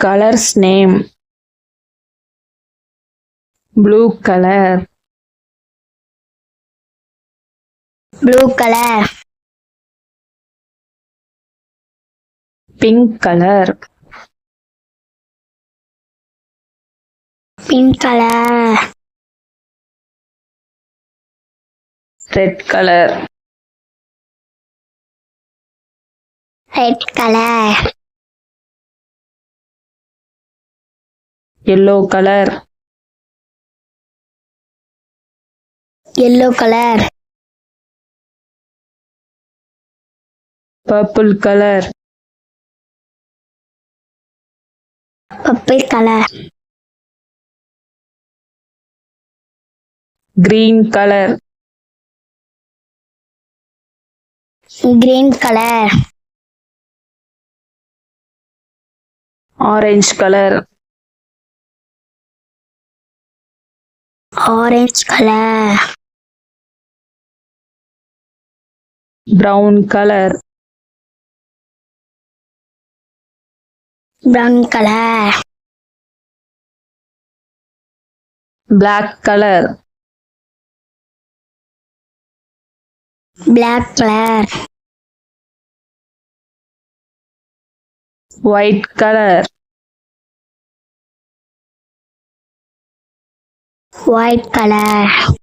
color's name? Blue color. Blue color. Pink color. Pink color. Red color. Red color. Yellow color. Yellow color. Purple color. Purple color. Green color. Green color. Orange color. Orange color. Brown color. Brown color. Black color. Black color. White color. White color.